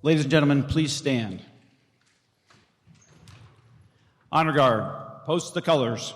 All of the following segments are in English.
Ladies and gentlemen, please stand. Honor Guard, post the colors.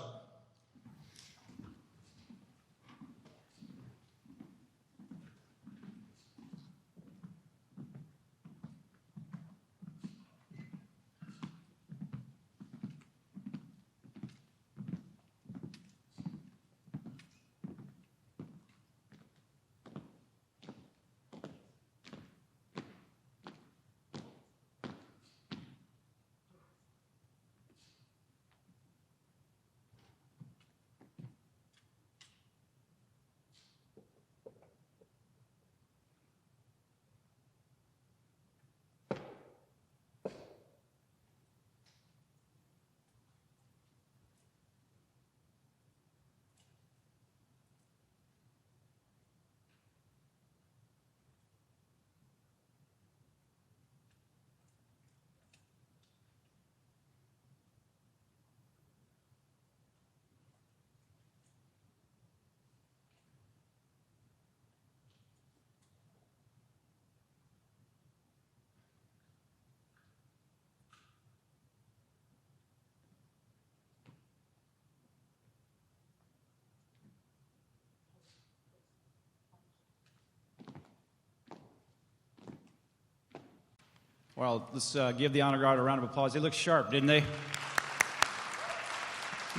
Well, let's give the Honor Guard a round of applause. They look sharp, didn't they? Going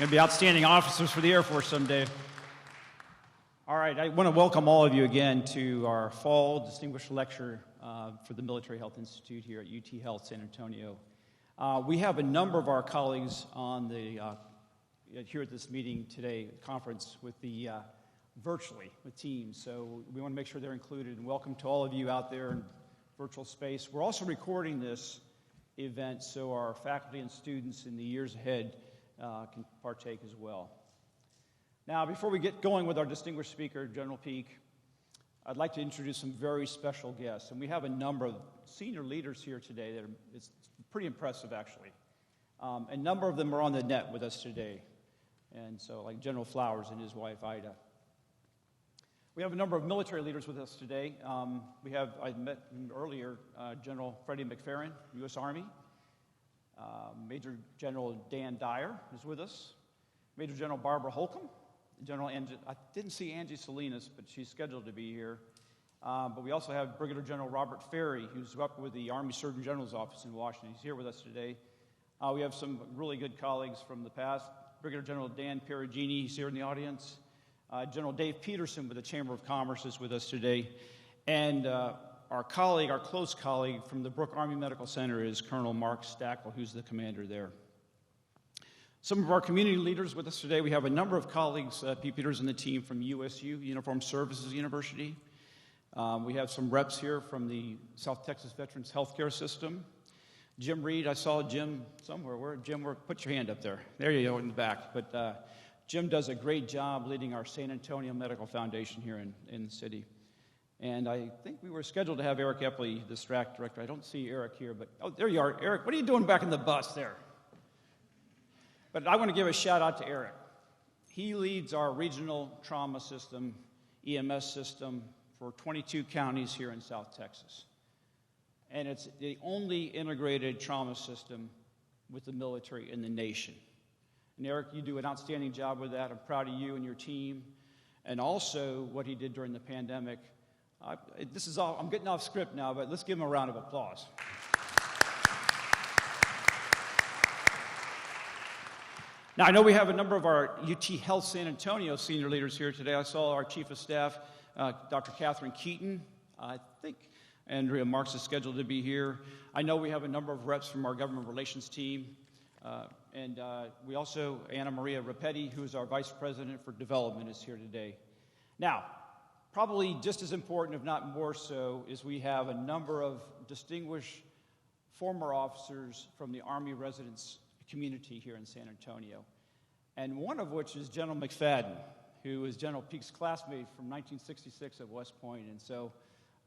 to be outstanding officers for the Air Force someday. All right, I want to welcome all of you again to our fall distinguished lecture for the Military Health Institute here at UT Health San Antonio. We have a number of our colleagues on the here at this meeting today, conference with the virtually with teams. So we want to make sure they're included. And welcome to all of you out there in virtual space. We're also recording this event so our faculty and students in the years ahead can partake as well. Now, before we get going with our distinguished speaker, General Peake, I'd like to introduce some very special guests. And we have a number of senior leaders here today that it's pretty impressive, actually. A number of them are on the net with us today. And so, like General Flowers and his wife, Ida. We have a number of military leaders with us today. I met him earlier, General Freddie McFerrin, U.S. Army. Major General Dan Dyer is with us. Major General Barbara Holcomb. I didn't see Angie Salinas, but she's scheduled to be here. But we also have Brigadier General Robert Ferry, who's up with the Army Surgeon General's office in Washington. He's here with us today. We have some really good colleagues from the past. Brigadier General Dan Perugini, he's here in the audience. General Dave Peterson with the Chamber of Commerce is with us today. And our close colleague from the Brooke Army Medical Center is Colonel Mark Stackel, who's the commander there. Some of our community leaders with us today, we have a number of colleagues, PPers in the team from USU, Uniformed Services University. We have some reps here from the South Texas Veterans Healthcare System. Jim Reed, I saw Jim somewhere. Put your hand up there. There you go in the back. But Jim does a great job leading our San Antonio Medical Foundation here in the city. And I think we were scheduled to have Eric Epley, the STRAC director. I don't see Eric here, but oh, there you are. Eric, what are you doing back in the bus there? But I want to give a shout out to Eric. He leads our regional trauma system, EMS system, for 22 counties here in South Texas. And it's the only integrated trauma system with the military in the nation. And Eric, you do an outstanding job with that. I'm proud of you and your team. And also what he did during the pandemic. I'm getting off script now, but let's give him a round of applause. Now, I know we have a number of our UT Health San Antonio senior leaders here today. I saw our Chief of Staff, Dr. Catherine Keaton. I think Andrea Marks is scheduled to be here. I know we have a number of reps from our government relations team. And we also, Anna Maria Rapetti, who is our Vice President for Development, is here today. Now, probably just as important, if not more so, is we have a number of distinguished former officers from the Army residence community here in San Antonio. And one of which is General McFadden, who is General Peake's classmate from 1966 at West Point. And so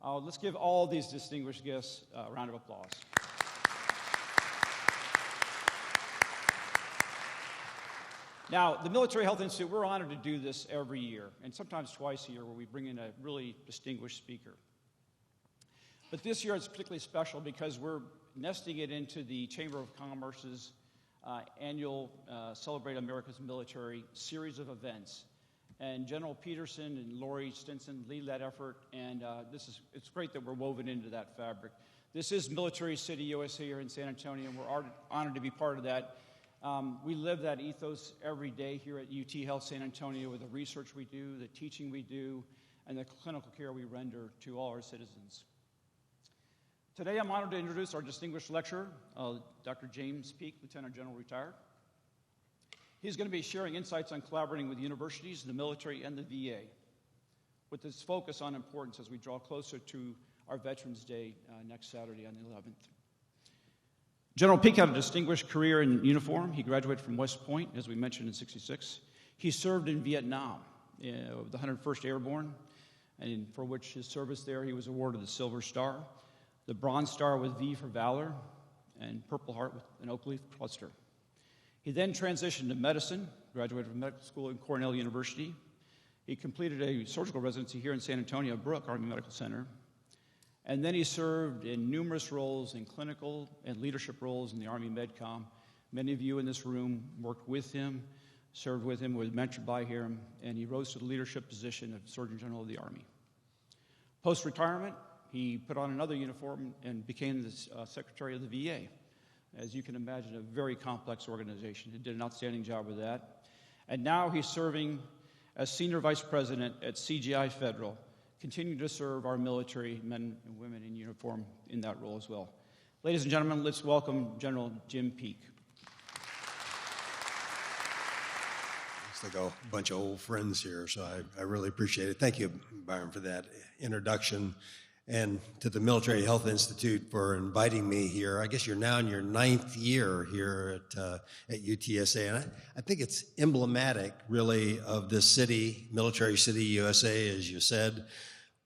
let's give all these distinguished guests a round of applause. Now, the Military Health Institute, we're honored to do this every year, and sometimes twice a year, where we bring in a really distinguished speaker. But this year it's particularly special because we're nesting it into the Chamber of Commerce's annual Celebrate America's Military series of events. And General Peterson and Lori Stinson lead that effort, and it's great that we're woven into that fabric. This is Military City, USA here in San Antonio, and we're honored to be part of that. We live that ethos every day here at UT Health San Antonio with the research we do, the teaching we do, and the clinical care we render to all our citizens. Today, I'm honored to introduce our distinguished lecturer, Dr. James Peake, Lieutenant General retired. He's going to be sharing insights on collaborating with universities, the military, and the VA, with this focus on importance as we draw closer to our Veterans Day next Saturday on the 11th. General Peake had a distinguished career in uniform. He graduated from West Point, as we mentioned, in '66. He served in Vietnam with the 101st Airborne, and for which his service there, he was awarded the Silver Star, the Bronze Star with V for Valor, and Purple Heart with an oak leaf cluster. He then transitioned to medicine, graduated from medical school at Cornell University. He completed a surgical residency here in San Antonio, Brooke Army Medical Center. And then he served in numerous roles in clinical and leadership roles in the Army MedCom. Many of you in this room worked with him, served with him, was mentored by him, and he rose to the leadership position of Surgeon General of the Army. Post-retirement, he put on another uniform and became the Secretary of the VA. As you can imagine, a very complex organization. He did an outstanding job with that. And now he's serving as Senior Vice President at CGI Federal, continuing to serve our military men and women in uniform in that role as well. Ladies and gentlemen, let's welcome General Jim Peake. Looks like a bunch of old friends here, so I really appreciate it. Thank you, Byron, for that introduction, and to the Military Health Institute for inviting me here. I guess you're now in your 9th year here at UTSA, and I think it's emblematic, really, of this city, Military City, USA, as you said,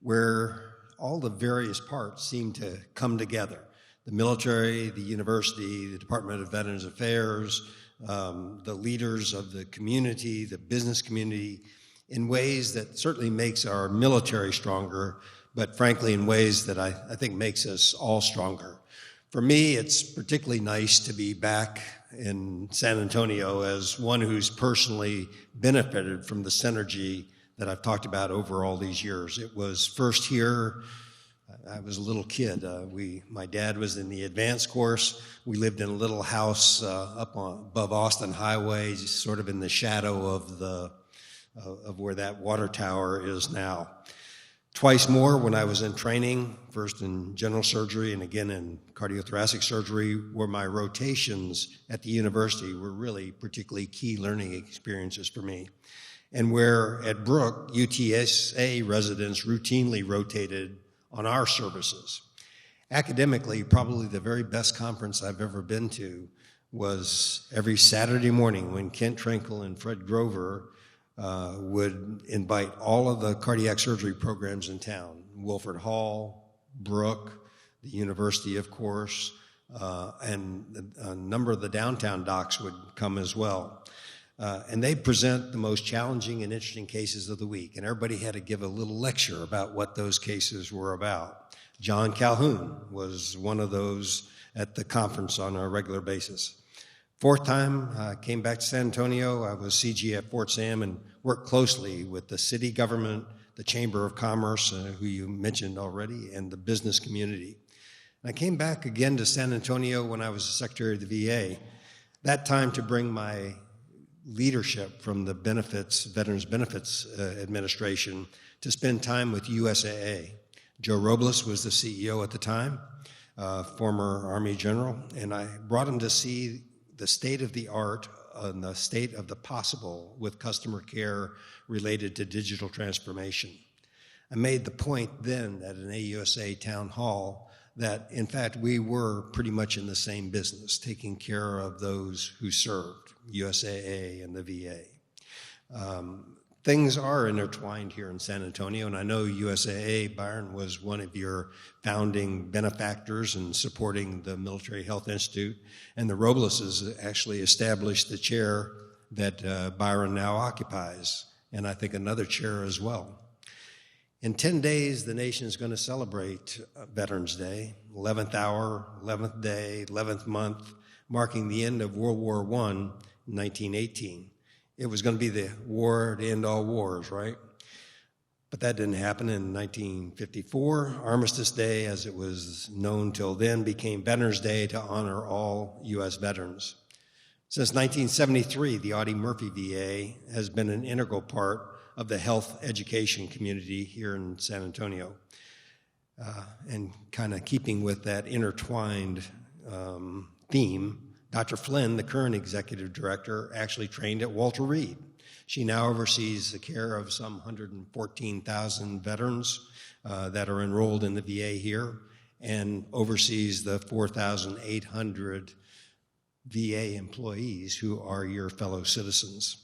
where all the various parts seem to come together. The military, the university, the Department of Veterans Affairs, the leaders of the community, the business community, in ways that certainly makes our military stronger, but frankly in ways that I think makes us all stronger. For me, it's particularly nice to be back in San Antonio as one who's personally benefited from the synergy that I've talked about over all these years. It was first here, I was a little kid. My dad was in the advanced course. We lived in a little house above Austin Highway, sort of in the shadow of where that water tower is now. Twice more when I was in training, first in general surgery and again in cardiothoracic surgery, where my rotations at the university were really particularly key learning experiences for me. And where at Brooke, UTSA residents routinely rotated on our services. Academically, probably the very best conference I've ever been to was every Saturday morning when Kent Trinkle and Fred Grover would invite all of the cardiac surgery programs in town, Wilford Hall, Brooke, the university, of course, and a number of the downtown docs would come as well. And they'd present the most challenging and interesting cases of the week, and everybody had to give a little lecture about what those cases were about. John Calhoun was one of those at the conference on a regular basis. Fourth time, I came back to San Antonio. I was CG at Fort Sam and worked closely with the city government, the Chamber of Commerce, who you mentioned already, and the business community. And I came back again to San Antonio when I was the Secretary of the VA, that time to bring my leadership from the Veterans Benefits Administration to spend time with USAA. Joe Robles was the CEO at the time, former Army general, and I brought him to see the state of the art and the state of the possible with customer care related to digital transformation. I made the point then at an AUSA town hall that, in fact, we were pretty much in the same business, taking care of those who served, USAA and the VA. Things are intertwined here in San Antonio, and I know USAA, Byron, was one of your founding benefactors in supporting the Military Health Institute, and the Robleses actually established the chair that Byron now occupies, and I think another chair as well. In 10 days, the nation is going to celebrate Veterans Day, 11th hour, 11th day, 11th month, marking the end of World War I in 1918. It was going to be the war to end all wars, right? But that didn't happen in 1954. Armistice Day, as it was known till then, became Veterans Day to honor all U.S. veterans. Since 1973, the Audie Murphy VA has been an integral part of the health education community here in San Antonio. And kind of keeping with that intertwined theme, Dr. Flynn, the current executive director, actually trained at Walter Reed. She now oversees the care of some 114,000 veterans that are enrolled in the VA here, and oversees the 4,800 VA employees who are your fellow citizens.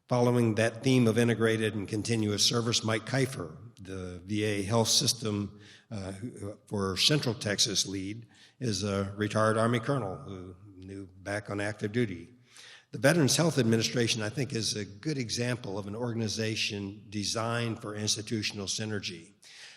Following that theme of integrated and continuous service, Mike Kiefer, the VA health system for Central Texas lead, is a retired Army colonel who knew back on active duty. The Veterans Health Administration, I think, is a good example of an organization designed for institutional synergy.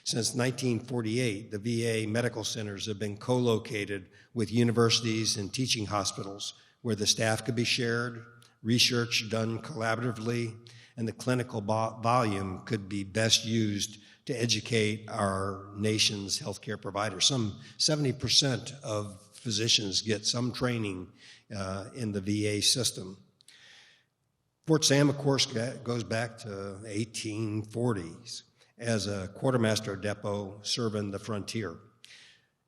Since 1948, the VA medical centers have been co-located with universities and teaching hospitals where the staff could be shared, research done collaboratively, and the clinical volume could be best used to educate our nation's healthcare providers. Some 70% of physicians get some training in the VA system. Fort Sam, of course, goes back to 1840s as a quartermaster depot serving the frontier.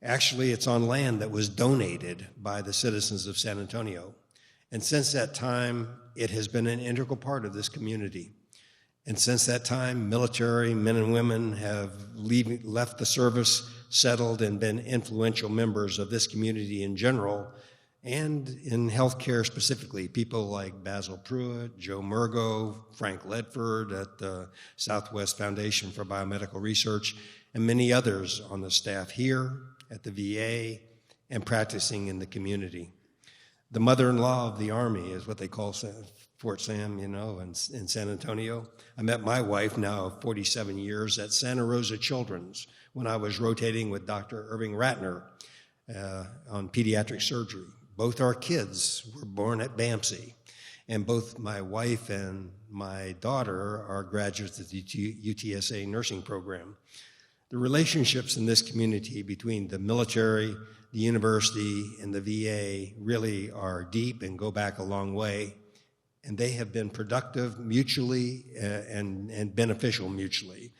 Actually, it's on land that was donated by the citizens of San Antonio. And since that time, it has been an integral part of this community. And since that time, military men and women have left the service, settled, and been influential members of this community in general, and in healthcare specifically. People like Basil Pruitt, Joe Murgo, Frank Ledford at the Southwest Foundation for Biomedical Research, and many others on the staff here at the VA and practicing in the community. The mother-in-law of the Army is what they call Fort Sam, in San Antonio. I met my wife, now of 47 years, at Santa Rosa Children's when I was rotating with Dr. Irving Ratner on pediatric surgery. Both our kids were born at BAMC, and both my wife and my daughter are graduates of the UTSA nursing program. The relationships in this community between the military, the university, and the VA really are deep and go back a long way, and they have been productive mutually and beneficial mutually.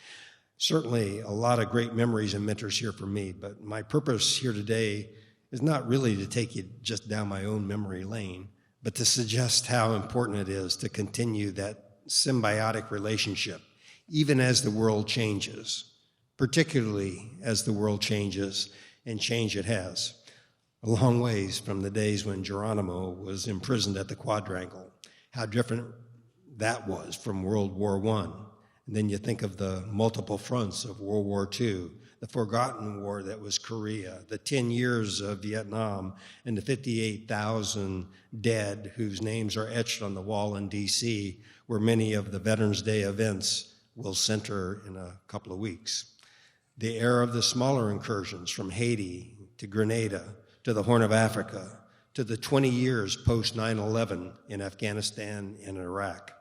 Certainly a lot of great memories and mentors here for me, but my purpose here today is not really to take you just down my own memory lane, but to suggest how important it is to continue that symbiotic relationship, even as the world changes, particularly as the world changes, and change it has. A long ways from the days when Geronimo was imprisoned at the Quadrangle, how different that was from World War I. And then you think of the multiple fronts of World War II, the forgotten war that was Korea, the 10 years of Vietnam, and the 58,000 dead whose names are etched on the wall in D.C., where many of the Veterans Day events will center in a couple of weeks. The era of the smaller incursions from Haiti to Grenada to the Horn of Africa to the 20 years post 9/11 in Afghanistan and Iraq.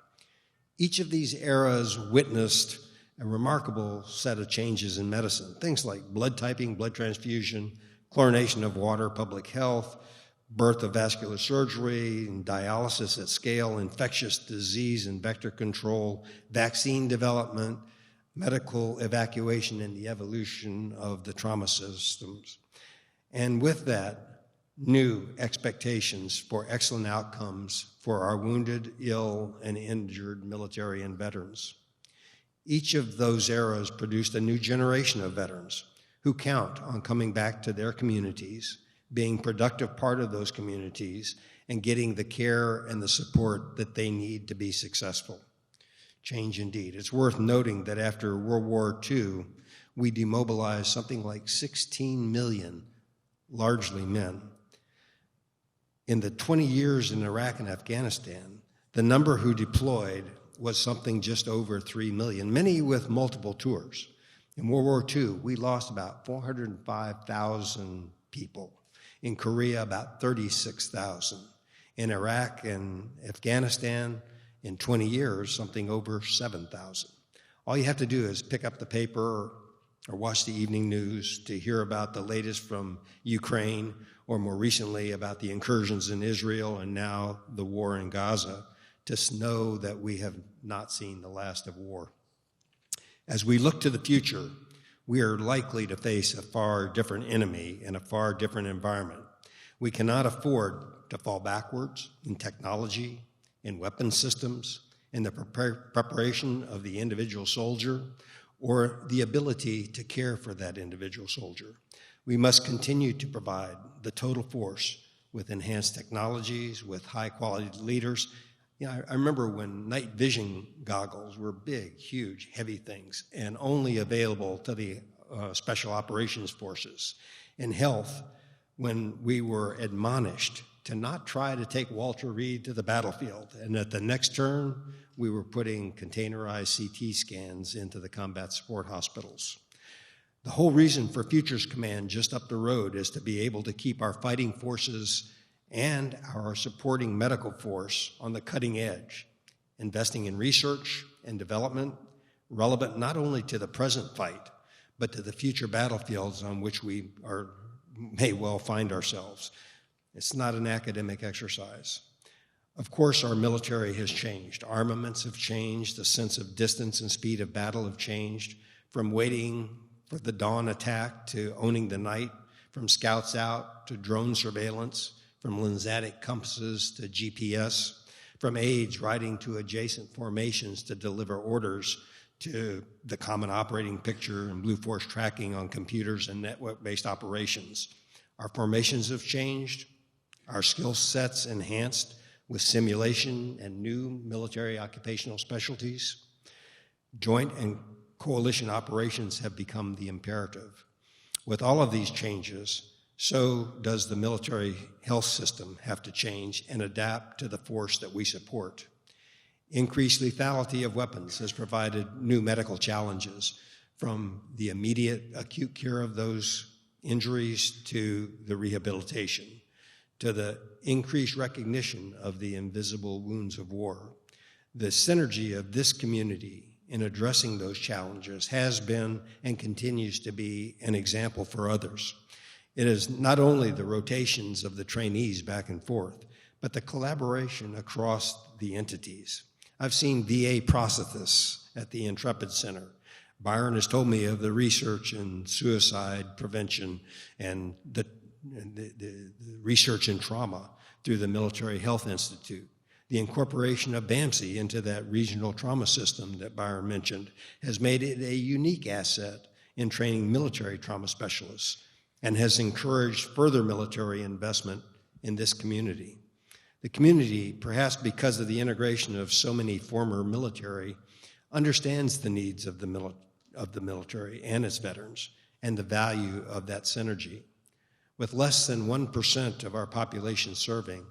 Each of these eras witnessed a remarkable set of changes in medicine, things like blood typing, blood transfusion, chlorination of water, public health, birth of vascular surgery, and dialysis at scale, infectious disease and vector control, vaccine development, medical evacuation, and the evolution of the trauma systems. And with that, new expectations for excellent outcomes for our wounded, ill, and injured military and veterans. Each of those eras produced a new generation of veterans who count on coming back to their communities, being a productive part of those communities, and getting the care and the support that they need to be successful. Change indeed. It's worth noting that after World War II, we demobilized something like 16 million, largely men. In the 20 years in Iraq and Afghanistan, the number who deployed was something just over 3 million, many with multiple tours. In World War II, we lost about 405,000 people. In Korea, about 36,000. In Iraq and Afghanistan, in 20 years, something over 7,000. All you have to do is pick up the paper or watch the evening news to hear about the latest from Ukraine, or more recently about the incursions in Israel and now the war in Gaza, to know that we have not seen the last of war. As we look to the future, we are likely to face a far different enemy in a far different environment. We cannot afford to fall backwards in technology, in weapon systems, in the preparation of the individual soldier, or the ability to care for that individual soldier. We must continue to provide the total force with enhanced technologies, with high-quality leaders. I remember when night vision goggles were big, huge, heavy things, and only available to the Special Operations Forces. In health, when we were admonished to not try to take Walter Reed to the battlefield, and at the next turn, we were putting containerized CT scans into the combat support hospitals. The whole reason for Futures Command just up the road is to be able to keep our fighting forces and our supporting medical force on the cutting edge, investing in research and development relevant not only to the present fight, but to the future battlefields on which we may well find ourselves. It's not an academic exercise. Of course, our military has changed. Armaments have changed. The sense of distance and speed of battle have changed. From waiting for the dawn attack to owning the night, from scouts out to drone surveillance, from lensatic compasses to GPS, from aides riding to adjacent formations to deliver orders, to the common operating picture and Blue Force tracking on computers and network-based operations. Our formations have changed, our skill sets enhanced with simulation and new military occupational specialties. Joint and coalition operations have become the imperative. With all of these changes, so does the military health system have to change and adapt to the force that we support. Increased lethality of weapons has provided new medical challenges, from the immediate acute care of those injuries to the rehabilitation, to the increased recognition of the invisible wounds of war. The synergy of this community in addressing those challenges has been and continues to be an example for others. It is not only the rotations of the trainees back and forth, but the collaboration across the entities. I've seen VA prosthetists at the Intrepid Center. Byron has told me of the research in suicide prevention and the research in trauma through the Military Health Institute. The incorporation of BAMC into that regional trauma system that Byron mentioned has made it a unique asset in training military trauma specialists and has encouraged further military investment in this community. The community, perhaps because of the integration of so many former military, understands the needs of the military and its veterans and the value of that synergy. With less than 1% of our population serving,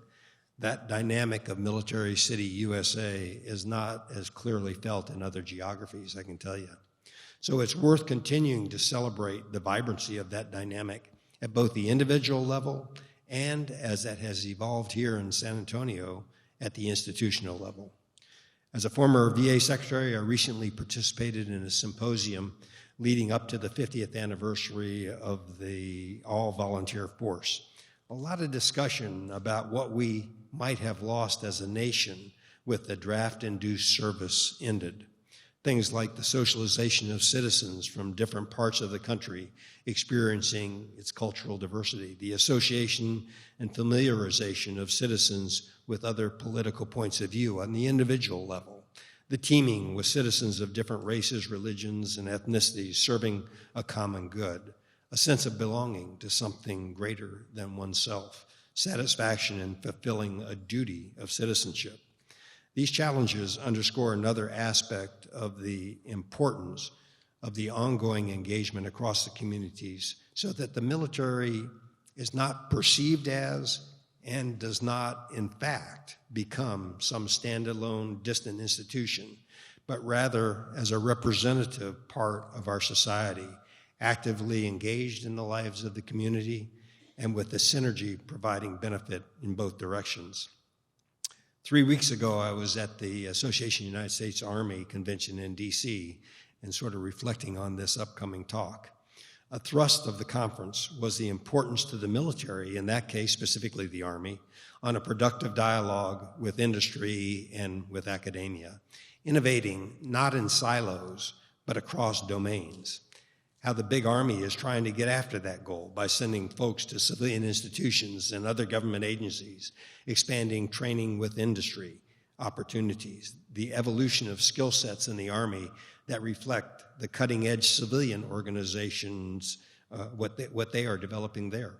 that dynamic of Military City, USA is not as clearly felt in other geographies, I can tell you. So it's worth continuing to celebrate the vibrancy of that dynamic at both the individual level and, as that has evolved here in San Antonio, at the institutional level. As a former VA secretary, I recently participated in a symposium leading up to the 50th anniversary of the all-volunteer force. A lot of discussion about what we might have lost as a nation with the draft-induced service ended. Things like the socialization of citizens from different parts of the country experiencing its cultural diversity, the association and familiarization of citizens with other political points of view on the individual level, the teaming with citizens of different races, religions, and ethnicities serving a common good, a sense of belonging to something greater than oneself, satisfaction in fulfilling a duty of citizenship. These challenges underscore another aspect of the importance of the ongoing engagement across the communities so that the military is not perceived as and does not, in fact, become some standalone, distant institution, but rather as a representative part of our society, actively engaged in the lives of the community and with the synergy providing benefit in both directions. 3 weeks ago, I was at the Association of United States Army convention in DC and sort of reflecting on this upcoming talk. A thrust of the conference was the importance to the military, in that case specifically the Army, on a productive dialogue with industry and with academia, innovating not in silos, but across domains. How the big Army is trying to get after that goal by sending folks to civilian institutions and other government agencies, expanding training with industry opportunities, the evolution of skill sets in the Army that reflect the cutting-edge civilian organizations, what they are developing there.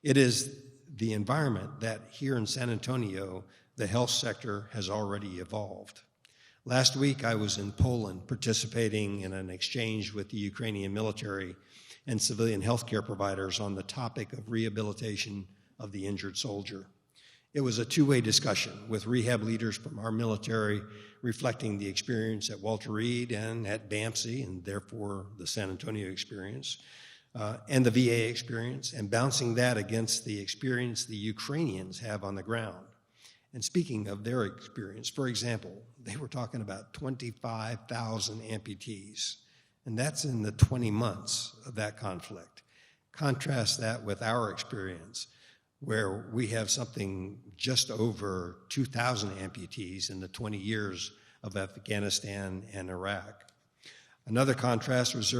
It is the environment that here in San Antonio, the health sector has already evolved. Last week, I was in Poland participating in an exchange with the Ukrainian military and civilian healthcare providers on the topic of rehabilitation of the injured soldier. It was a two-way discussion with rehab leaders from our military reflecting the experience at Walter Reed and at BAMC, and therefore the San Antonio experience, and the VA experience, and bouncing that against the experience the Ukrainians have on the ground. And speaking of their experience, for example, they were talking about 25,000 amputees, and that's in the 20 months of that conflict. Contrast that with our experience, where we have something just over 2,000 amputees in the 20 years of Afghanistan and Iraq. Another contrast was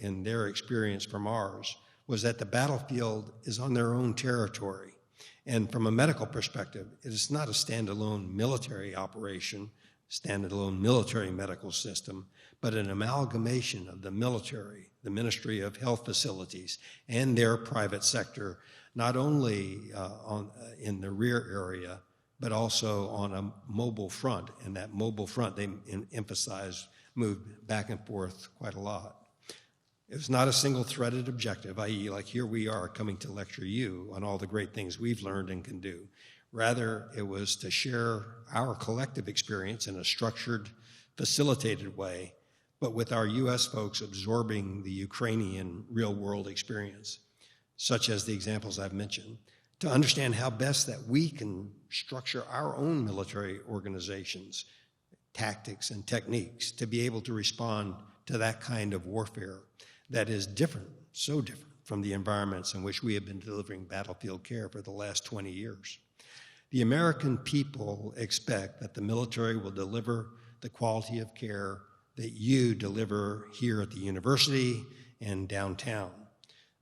in their experience from ours was that the battlefield is on their own territory. And from a medical perspective, it is not a standalone military operation, standalone military medical system, but an amalgamation of the military, the Ministry of Health Facilities, and their private sector, not only in the rear area, but also on a mobile front. And that mobile front, they emphasized, moved back and forth quite a lot. It was not a single-threaded objective, i.e., like here we are coming to lecture you on all the great things we've learned and can do. Rather, it was to share our collective experience in a structured, facilitated way, but with our U.S. folks absorbing the Ukrainian real-world experience, such as the examples I've mentioned, to understand how best that we can structure our own military organizations, tactics and techniques to be able to respond to that kind of warfare that is different, so different from the environments in which we have been delivering battlefield care for the last 20 years. The American people expect that the military will deliver the quality of care that you deliver here at the university and downtown.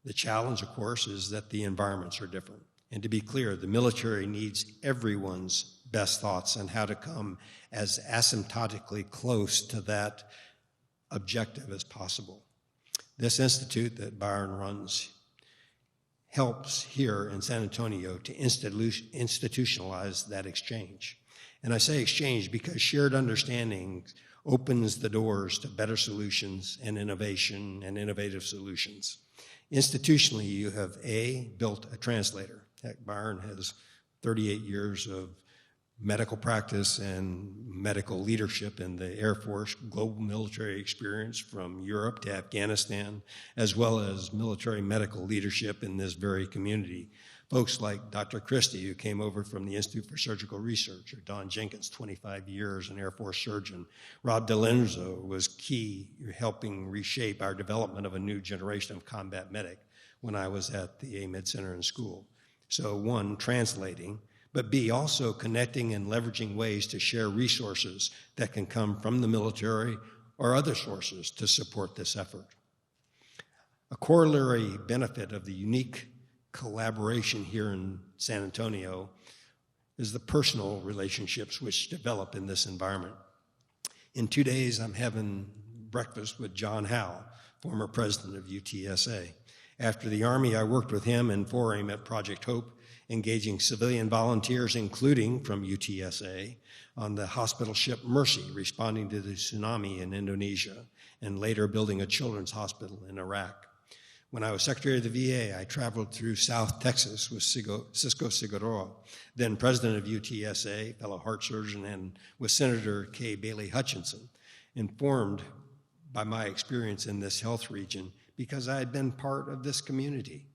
The challenge, of course, is that the environments are different. And to be clear, the military needs everyone's best thoughts on how to come as asymptotically close to that objective as possible. This institute that Byron runs helps here in San Antonio to institutionalize that exchange. And I say exchange because shared understanding opens the doors to better solutions and innovation and innovative solutions. Institutionally, you have built a translator. Heck, Byron has 38 years of medical practice and medical leadership in the Air Force, global military experience from Europe to Afghanistan, as well as military medical leadership in this very community. Folks like Dr. Christie, who came over from the Institute for Surgical Research, or Don Jenkins, 25 years, an Air Force surgeon. Rob DeLenzo was key helping reshape our development of a new generation of combat medic when I was at the AMED Center in school. So one, translating, but B, also connecting and leveraging ways to share resources that can come from the military or other sources to support this effort. A corollary benefit of the unique collaboration here in San Antonio is the personal relationships which develop in this environment. In 2 days, I'm having breakfast with John Howe, former president of UTSA. After the Army, I worked with him and for him at Project Hope, engaging civilian volunteers, including from UTSA, on the hospital ship Mercy, responding to the tsunami in Indonesia, and later building a children's hospital in Iraq. When I was Secretary of the VA, I traveled through South Texas with Cisco Sigueroa, then president of UTSA, fellow heart surgeon, and with Senator Kay Bailey Hutchinson, informed by my experience in this health region because I had been part of this community.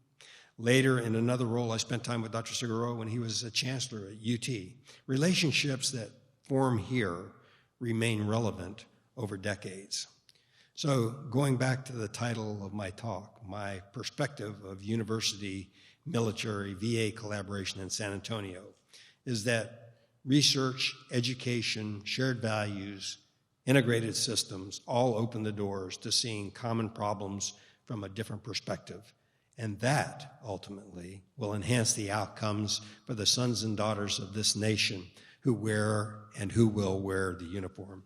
Later, in another role, I spent time with Dr. Seguro when he was a chancellor at UT. Relationships that form here remain relevant over decades. So going back to the title of my talk, my perspective of university, military, VA collaboration in San Antonio is that research, education, shared values, integrated systems all open the doors to seeing common problems from a different perspective. And that, ultimately, will enhance the outcomes for the sons and daughters of this nation who wear and who will wear the uniform,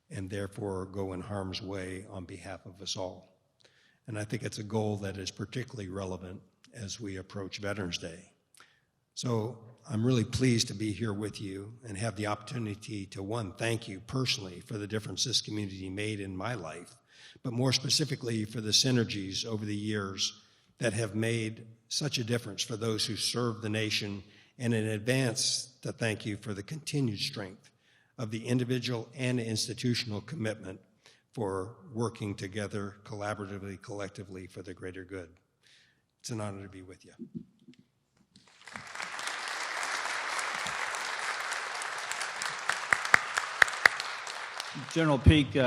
and therefore go in harm's way on behalf of us all. And I think it's a goal that is particularly relevant as we approach Veterans Day. So I'm really pleased to be here with you and have the opportunity to, one, thank you personally for the difference this community made in my life, but more specifically for the synergies over the years that have made such a difference for those who serve the nation, and in advance to thank you for the continued strength of the individual and institutional commitment for working together collaboratively, collectively for the greater good. It's an honor to be with you. General Peake,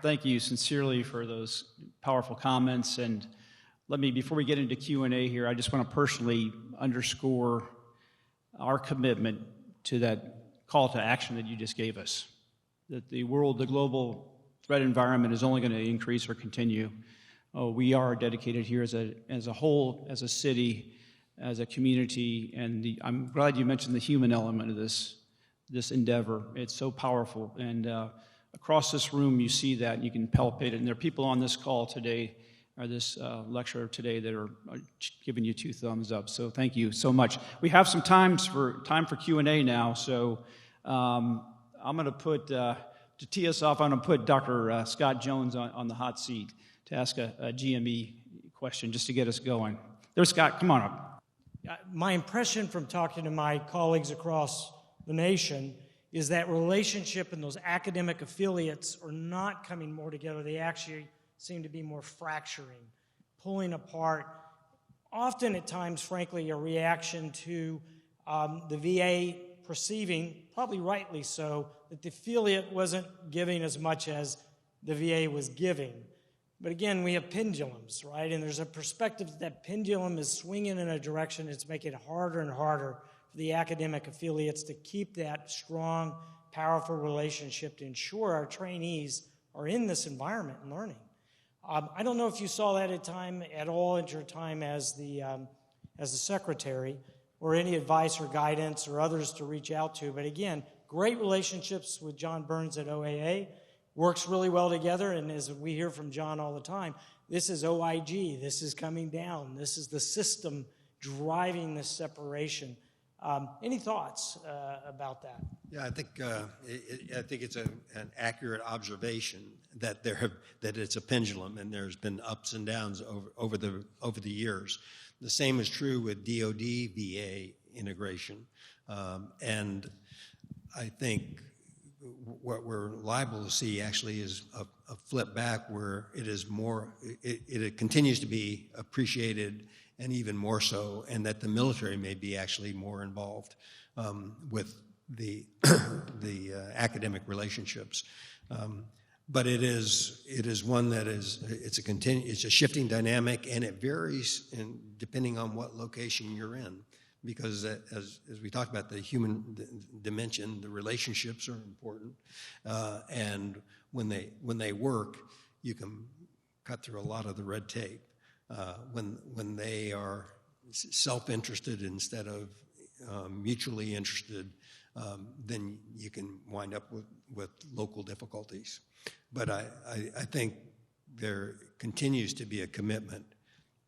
thank you sincerely for those powerful comments. And let me, before we get into Q&A here, I just want to personally underscore our commitment to that call to action that you just gave us, that the global threat environment is only going to increase or continue. We are dedicated here as a whole, as a city, as a community, and I'm glad you mentioned the human element of this endeavor. It's so powerful, and across this room you see that, and you can palpate it, and there are people on this call today, or this lecture today, that are giving you 2 thumbs up, so thank you so much. We have some time for Q&A now, so I'm going to put, to tee us off, I'm going to put Dr. Scott Jones on the hot seat to ask a GME question just to get us going. There's Scott, come on up. My impression from talking to my colleagues across the nation is that relationship and those academic affiliates are not coming more together. They actually seem to be more fracturing, pulling apart, often at times, frankly, a reaction to the VA perceiving, probably rightly so, that the affiliate wasn't giving as much as the VA was giving. But again, we have pendulums, right? And there's a perspective that pendulum is swinging in a direction that's making it harder and harder for the academic affiliates to keep that strong, powerful relationship to ensure our trainees are in this environment and learning. I don't know if you saw that at all at your time as the secretary, or any advice or guidance or others to reach out to. But again, great relationships with John Burns at OAA, works really well together, and as we hear from John all the time, this is OIG, this is coming down, this is the system driving this separation. Any thoughts about that? Yeah, I think it's an accurate observation that it's a pendulum, and there's been ups and downs over the years. The same is true with DoD VA integration, and I think what we're liable to see actually is a flip back where it is more. It continues to be appreciated, and even more so, and that the military may be actually more involved with the academic relationships. But it is one that it's a shifting dynamic, and it varies depending on what location you're in. Because as we talked about, the human dimension, the relationships are important, and when they work, you can cut through a lot of the red tape. When they are self-interested instead of mutually interested, then you can wind up with local difficulties. But I think there continues to be a commitment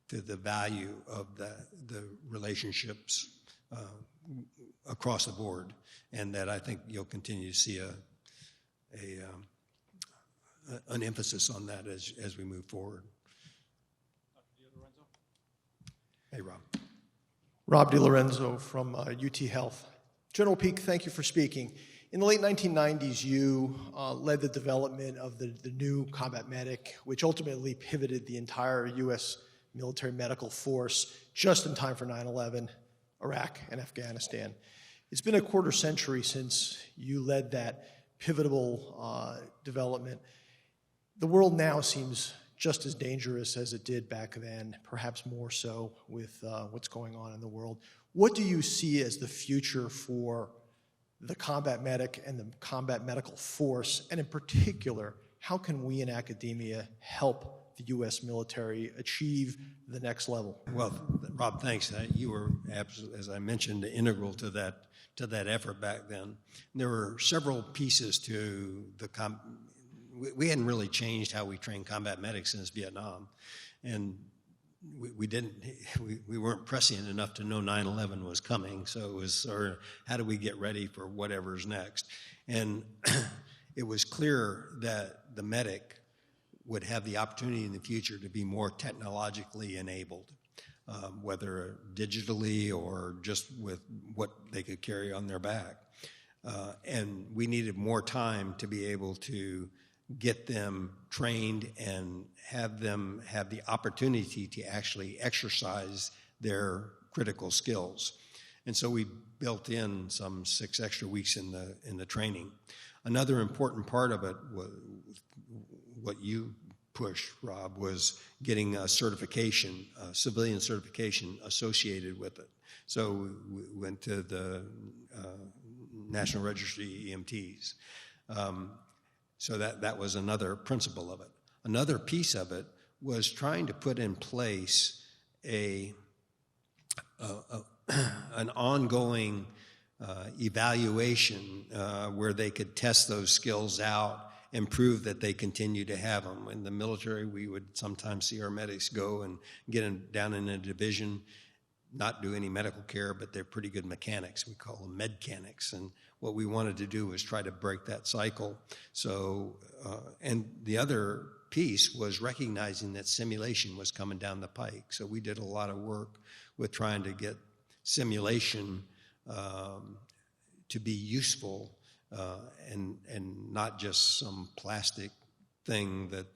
to the value of the relationships across the board, and that I think you'll continue to see an emphasis on that as we move forward. Hey, Rob. Rob DiLorenzo from UT Health. General Peake, thank you for speaking. In the late 1990s, you led the development of the new combat medic, which ultimately pivoted the entire U.S. military medical force just in time for 9/11, Iraq, and Afghanistan. It's been a quarter century since you led that pivotal development. The world now seems just as dangerous as it did back then, perhaps more so with what's going on in the world. What do you see as the future for the combat medic and the combat medical force, and in particular, how can we in academia help the U.S. military achieve the next level? Well, Rob, thanks. You were, as I mentioned, integral to that effort back then. There were several pieces to the we hadn't really changed how we train combat medics since Vietnam, and we weren't prescient enough to know 9/11 was coming. So it was sort of, how do we get ready for whatever's next? And it was clear that the medic would have the opportunity in the future to be more technologically enabled, whether digitally or just with what they could carry on their back. And we needed more time to be able to get them trained and have them have the opportunity to actually exercise their critical skills. And so we built in some 6 extra weeks in the training. Another important part of it was what you pushed, Rob, was getting a certification, civilian certification associated with it. So we went to the National Registry EMTs. So that was another principle of it. Another piece of it was trying to put in place an ongoing evaluation where they could test those skills out and prove that they continue to have them. In the military, we would sometimes see our medics go and get them down in a division, not do any medical care, but they're pretty good mechanics. We call them medcanics. And what we wanted to do was try to break that cycle. So, and the other piece was recognizing that simulation was coming down the pike. So we did a lot of work with trying to get simulation to be useful and not just some plastic thing that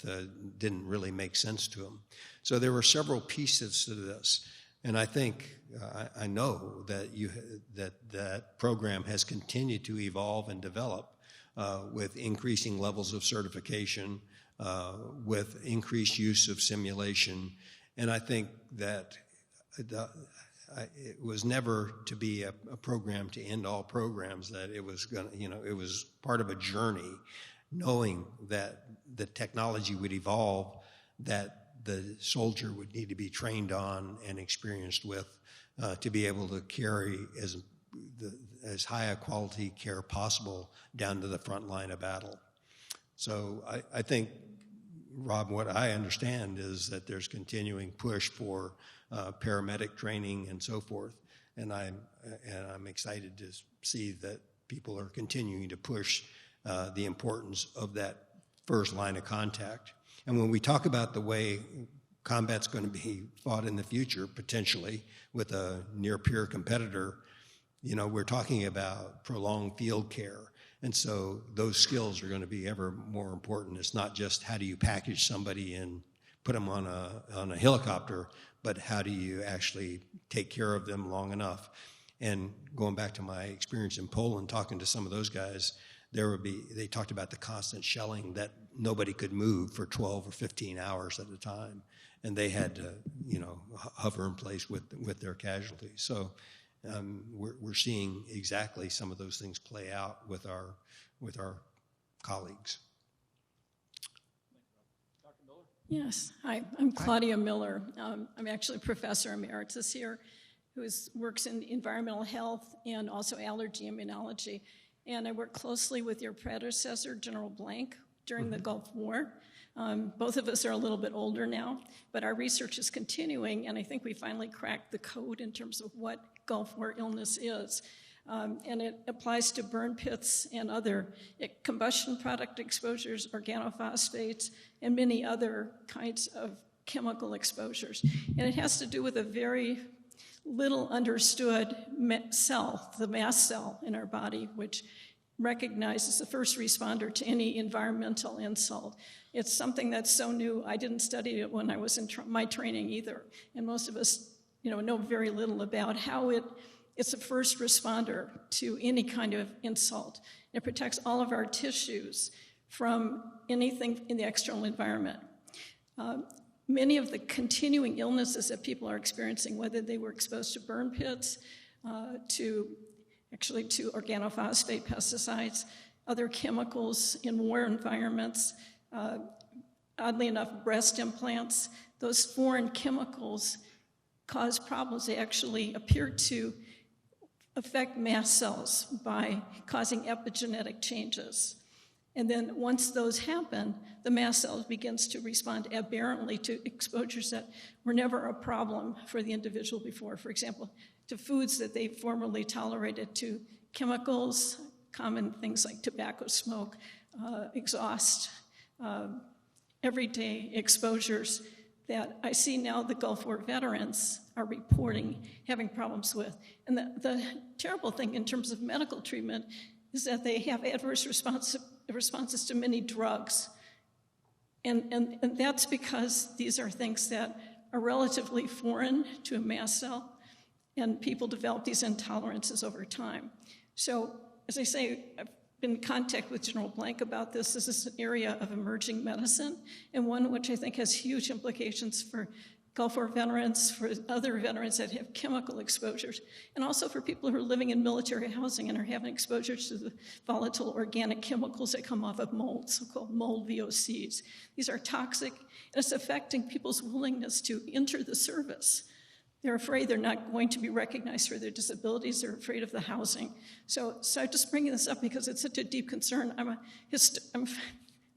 didn't really make sense to them. So there were several pieces to this. And I think, I know that that program has continued to evolve and develop with increasing levels of certification, with increased use of simulation. And I think that it was never to be a program to end all programs, that it was going to, it was part of a journey, knowing that the technology would evolve, that the soldier would need to be trained on and experienced with to be able to carry as high a quality care possible down to the front line of battle. So I think, Rob, what I understand is that there's continuing push for paramedic training and so forth, and I'm excited to see that people are continuing to push the importance of that first line of contact. And when we talk about the way combat's going to be fought in the future, potentially with a near-peer competitor, we're talking about prolonged field care. And so those skills are going to be ever more important. It's not just how do you package somebody and put them on a helicopter, but how do you actually take care of them long enough? And going back to my experience in Poland, talking to some of those guys, they talked about the constant shelling, that nobody could move for 12 or 15 hours at a time, and they had to, hover in place with their casualties. So we're seeing exactly some of those things play out with our colleagues. Dr. Miller? Yes, hi, I'm Claudia Miller. I'm actually a professor emeritus here who works in environmental health and also allergy immunology. And I worked closely with your predecessor, General Blank, during the Gulf War. Both of us are a little bit older now, but our research is continuing, and I think we finally cracked the code in terms of what Gulf War illness is. And it applies to burn pits and other combustion product exposures, organophosphates, and many other kinds of chemical exposures. And it has to do with a very little understood cell, the mast cell in our body, which recognized as the first responder to any environmental insult. It's something that's so new. I didn't study it when I was in my training either, and most of us, know very little about how it's a first responder to any kind of insult. It protects all of our tissues from anything in the external environment. Many of the continuing illnesses that people are experiencing, whether they were exposed to burn pits, to organophosphate pesticides, other chemicals in war environments, oddly enough, breast implants, those foreign chemicals cause problems. They actually appear to affect mast cells by causing epigenetic changes. And then once those happen, the mast cells begins to respond aberrantly to exposures that were never a problem for the individual before. For example, to foods that they formerly tolerated, to chemicals, common things like tobacco smoke, exhaust, everyday exposures that I see now the Gulf War veterans are reporting having problems with. And the terrible thing in terms of medical treatment is that they have adverse responses to many drugs. And that's because these are things that are relatively foreign to a mast cell, and people develop these intolerances over time. So, as I say, I've been in contact with General Blank about this. This is an area of emerging medicine, and one which I think has huge implications for Gulf War veterans, for other veterans that have chemical exposures, and also for people who are living in military housing and are having exposures to the volatile organic chemicals that come off of mold, so-called mold VOCs. These are toxic, and it's affecting people's willingness to enter the service. They're afraid they're not going to be recognized for their disabilities. They're afraid of the housing. So I'm just bringing this up because it's such a deep concern. I've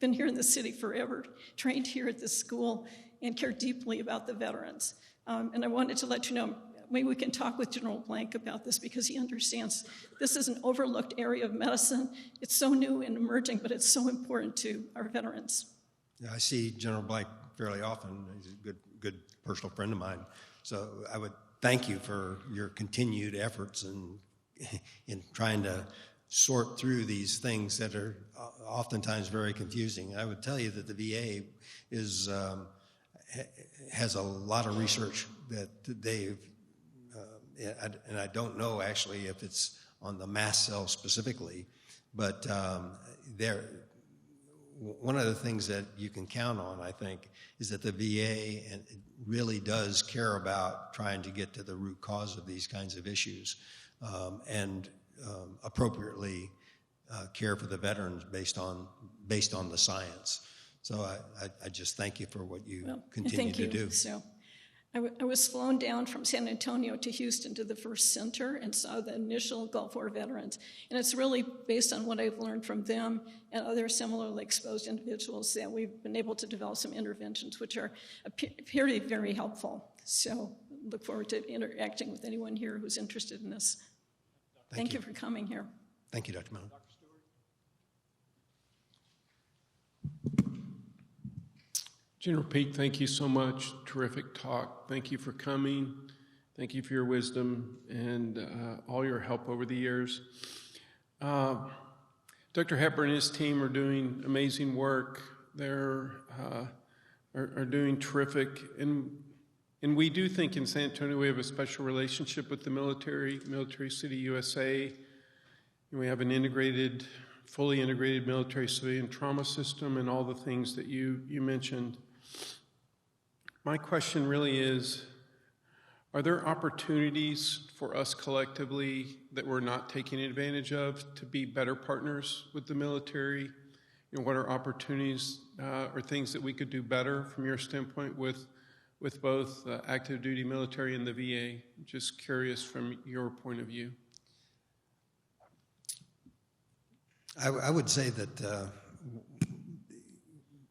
been here in the city forever, trained here at this school, and care deeply about the veterans. And I wanted to let you know, maybe we can talk with General Blank about this because he understands this is an overlooked area of medicine. It's so new and emerging, but it's so important to our veterans. Yeah, I see General Blank fairly often. He's a good personal friend of mine. So I would thank you for your continued efforts in trying to sort through these things that are oftentimes very confusing. I would tell you that the VA has a lot of research that they've, and I don't know actually if it's on the mast cell specifically, but one of the things that you can count on, I think, is that the VA really does care about trying to get to the root cause of these kinds of issues and appropriately care for the veterans based on the science. So I just thank you for what you continue to do. So I was flown down from San Antonio to Houston to the first center and saw the initial Gulf War veterans. And it's really based on what I've learned from them and other similarly exposed individuals that we've been able to develop some interventions which appear to be very helpful. So look forward to interacting with anyone here who's interested in this. Thank you for coming here. Thank you, Dr. Mellon. General Peake, thank you so much. Terrific talk. Thank you for coming. Thank you for your wisdom and all your help over the years. Dr. Hepburn and his team are doing amazing work. They're are doing terrific. And we do think in San Antonio we have a special relationship with the Military City USA. We have an fully integrated military civilian trauma system and all the things that you mentioned. My question really is, are there opportunities for us collectively that we're not taking advantage of to be better partners with the military? What are opportunities or things that we could do better from your standpoint with both active duty military and the VA? Just curious from your point of view. I would say that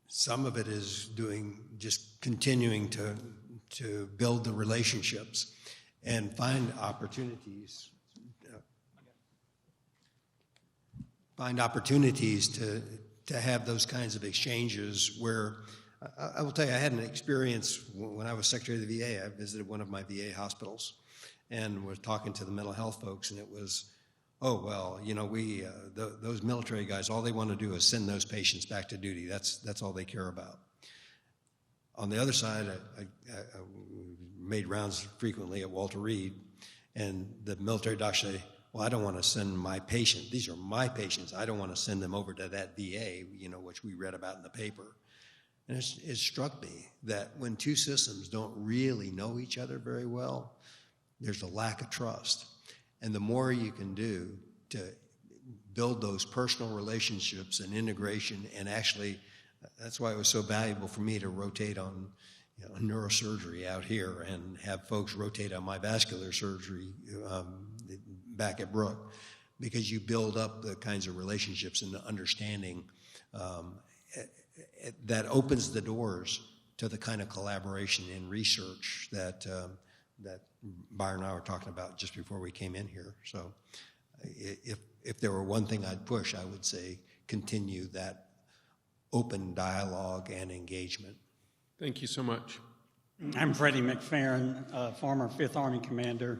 some of it is just continuing to build the relationships and find opportunities. To have those kinds of exchanges where, I will tell you, I had an experience when I was Secretary of the VA. I visited one of my VA hospitals and was talking to the mental health folks, and it was oh, well, you know, those military guys, all they want to do is send those patients back to duty. That's all they care about. On the other side, I made rounds frequently at Walter Reed, and the military docs say, well, I don't want to send my patient. These are my patients. I don't want to send them over to that VA, you know, which we read about in the paper. And it struck me that when two systems don't really know each other very well, there's a lack of trust. And the more you can do to build those personal relationships and integration, and actually, that's why it was so valuable for me to rotate on neurosurgery out here and have folks rotate on my vascular surgery back at Brooke, because you build up the kinds of relationships and the understanding that opens the doors to the kind of collaboration in research that Byron and I were talking about just before we came in here. So if there were one thing I'd push, I would say continue that open dialogue and engagement. Thank you so much. I'm Freddie McFerrin, former 5th Army commander,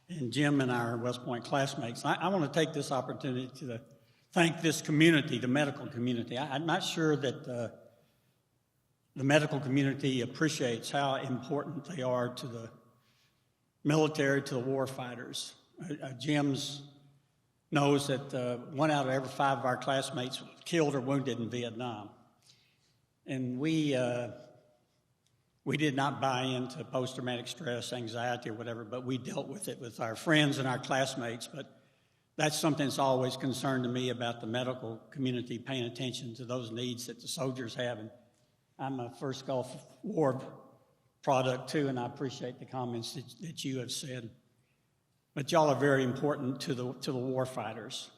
and Jim and I are West Point classmates. I want to take this opportunity to thank this community, the medical community. I'm not sure that the medical community appreciates how important they are to the military, to the war fighters. Jim's knows that 1 out of every 5 of our classmates was killed or wounded in Vietnam. And we did not buy into post-traumatic stress, anxiety, or whatever, but we dealt with it with our friends and our classmates. But that's something that's always concerned to me about the medical community, paying attention to those needs that the soldiers have. And I'm a First Gulf War product, too, and I appreciate the comments that you have said. But y'all are very important to the war fighters.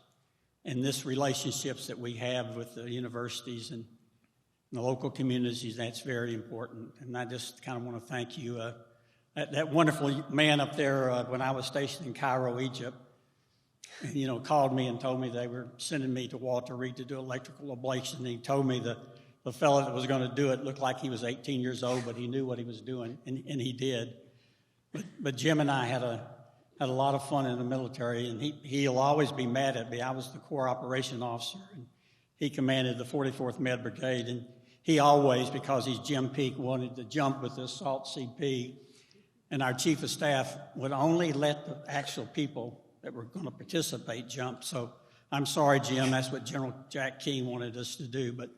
And this relationships that we have with the universities and the local communities, that's very important. And I just kind of want to thank you. That wonderful man up there, when I was stationed in Cairo, Egypt, called me and told me they were sending me to Walter Reed to do electrical ablation. And he told me the fellow that was going to do it looked like he was 18 years old, but he knew what he was doing, and he did. But Jim and I had a lot of fun in the military, and he'll always be mad at me. I was the Corps Operation Officer, and he commanded the 44th Med Brigade, and he always, because he's Jim Peake, wanted to jump with the Assault CP, and our Chief of Staff would only let the actual people that were going to participate jump. So I'm sorry, Jim, that's what General Jack King wanted us to do, but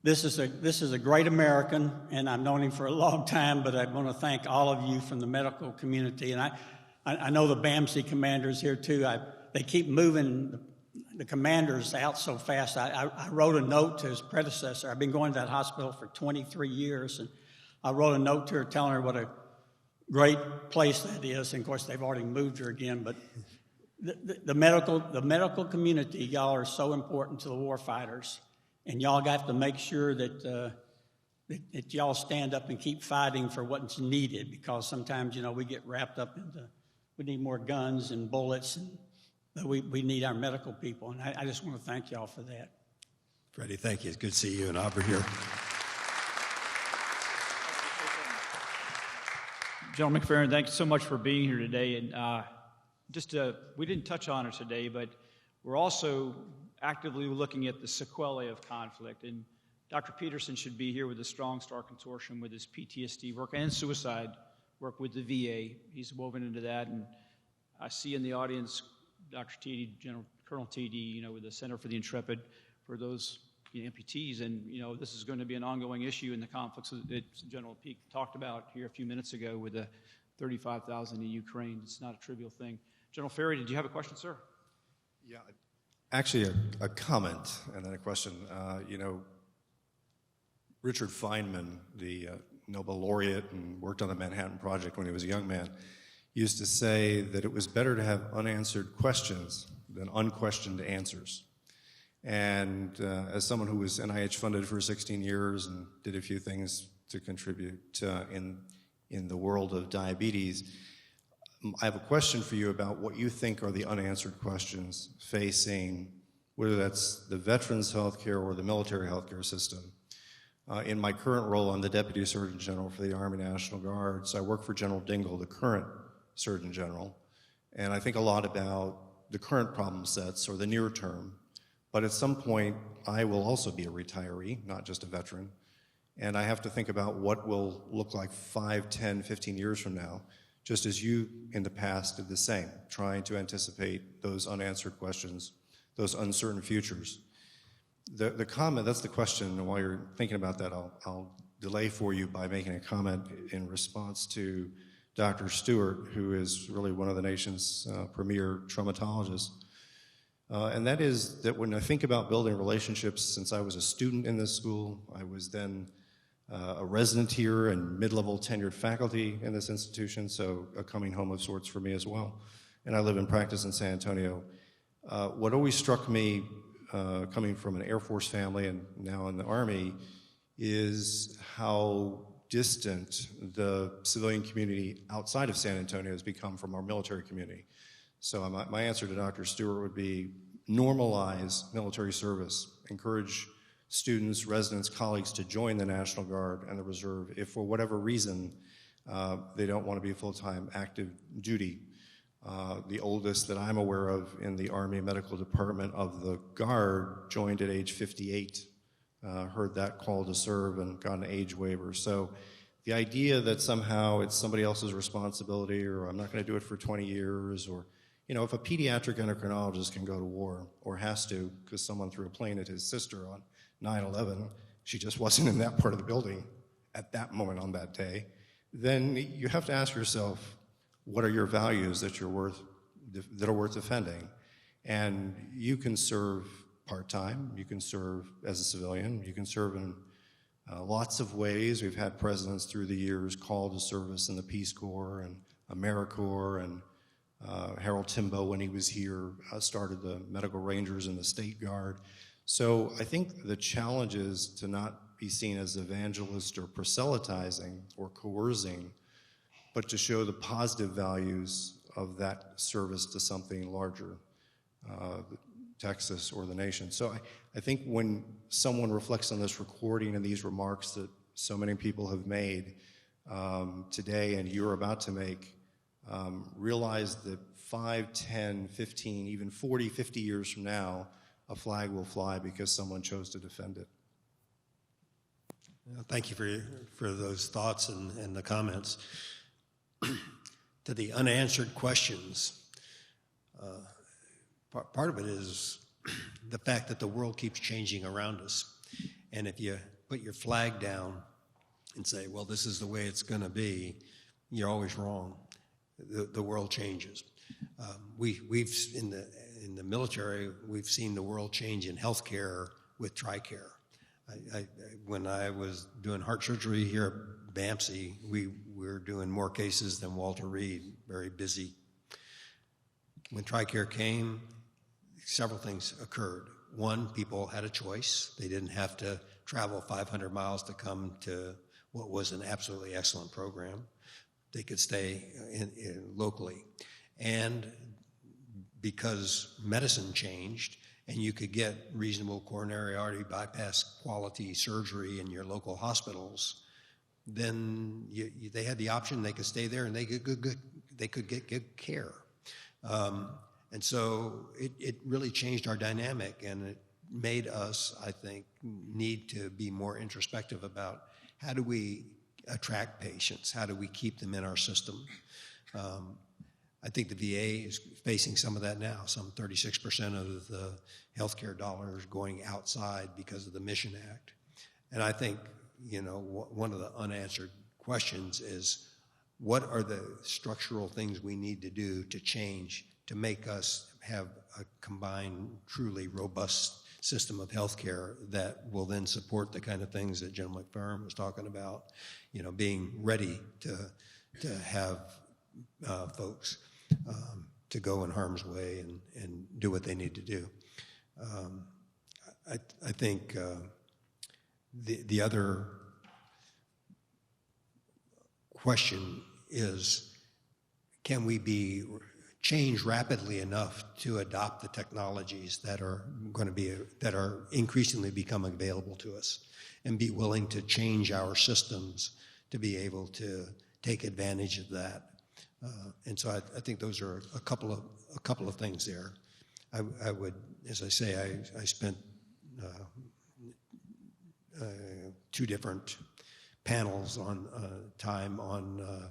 this is a great American, and I've known him for a long time, but I want to thank all of you from the medical community, and I know the BAMC commanders here, too. They keep moving the commanders out so fast. I wrote a note to his predecessor. I've been going to that hospital for 23 years, and I wrote a note to her telling her what a great place that is. And, of course, they've already moved her again. But the medical community, y'all are so important to the war fighters, and y'all got to make sure that y'all stand up and keep fighting for what's needed, because sometimes, we get wrapped up into we need more guns and bullets, and we need our medical people. And I just want to thank y'all for that. Freddie, thank you. It's good to see you and Aubrey here. General McFerrin, thank you so much for being here today. And we didn't touch on it today, but we're also actively looking at the sequelae of conflict. And Dr. Peterson should be here with the Strong Star Consortium with his PTSD work and suicide work with the VA. He's woven into that. And I see in the audience Dr. T.D., Colonel T.D., with the Center for the Intrepid for those amputees. And, this is going to be an ongoing issue in the conflicts that General Peake talked about here a few minutes ago with the 35,000 in Ukraine. It's not a trivial thing. General Ferry, did you have a question, sir? Yeah, actually a comment and then a question. Richard Feynman, the Nobel laureate and worked on the Manhattan Project when he was a young man, used to say that it was better to have unanswered questions than unquestioned answers. And as someone who was NIH funded for 16 years and did a few things to contribute in the world of diabetes, I have a question for you about what you think are the unanswered questions facing, whether that's the veterans' healthcare or the military healthcare system. In my current role, I'm the Deputy Surgeon General for the Army National Guard, so I work for General Dingell, the current Surgeon General, and I think a lot about the current problem sets or the near term, but at some point I will also be a retiree, not just a veteran, and I have to think about what will look like 5, 10, 15 years from now, just as you in the past did the same, trying to anticipate those unanswered questions, those uncertain futures. The comment, that's the question, and while you're thinking about that, I'll delay for you by making a comment in response to Dr. Stewart, who is really one of the nation's premier traumatologists. And that is that when I think about building relationships, since I was a student in this school, I was then a resident here and mid-level tenured faculty in this institution, so a coming home of sorts for me as well. And I live in practice in San Antonio. What always struck me coming from an Air Force family and now in the Army is how distant the civilian community outside of San Antonio has become from our military community. So my answer to Dr. Stewart would be normalize military service, encourage students, residents, colleagues to join the National Guard and the Reserve if for whatever reason they don't want to be full-time active duty. The oldest that I'm aware of in the Army Medical Department of the Guard joined at age 58, heard that call to serve and got an age waiver. So the idea that somehow it's somebody else's responsibility or I'm not going to do it for 20 years or, you know, if a pediatric endocrinologist can go to war or has to because someone threw a plane at his sister on 9/11, she just wasn't in that part of the building at that moment on that day, then you have to ask yourself, what are your values that are worth defending? And you can serve part-time, you can serve as a civilian, you can serve in lots of ways. We've had presidents through the years call to service in the Peace Corps and AmeriCorps, and Harold Timbo, when he was here, started the Medical Rangers and the State Guard. So I think the challenge is to not be seen as evangelist or proselytizing or coercing, but to show the positive values of that service to something larger, Texas or the nation. So I think when someone reflects on this recording and these remarks that so many people have made today and you're about to make, realize that 5, 10, 15, even 40, 50 years from now, a flag will fly because someone chose to defend it. Thank you for those thoughts and the comments. To the unanswered questions, part of it is the fact that the world keeps changing around us. And if you put your flag down and say, well, this is the way it's going to be, you're always wrong. The world changes. We've in the military, we've seen the world change in healthcare with TRICARE. When I was doing heart surgery here at BAMC, we were doing more cases than Walter Reed, very busy. When TRICARE came, several things occurred. One, people had a choice. They didn't have to travel 500 miles to come to what was an absolutely excellent program. They could stay locally. And because medicine changed and you could get reasonable coronary artery bypass quality surgery in your local hospitals, then they had the option. They could stay there and they could get good care. And so it really changed our dynamic, and it made us, I think, need to be more introspective about how do we attract patients? How do we keep them in our system? I think the VA is facing some of that now. Some 36% of the healthcare dollars going outside because of the Mission Act. And I think, one of the unanswered questions is, what are the structural things we need to do to change to make us have a combined, truly robust system of healthcare that will then support the kind of things that Jim McFerrin was talking about, being ready to have folks to go in harm's way and do what they need to do. I think the other question is, can we be change rapidly enough to adopt the technologies that are increasingly becoming available to us, and be willing to change our systems to be able to take advantage of that. And so I think those are a couple of things there. I would, as I say, I spent 2 different panels on time on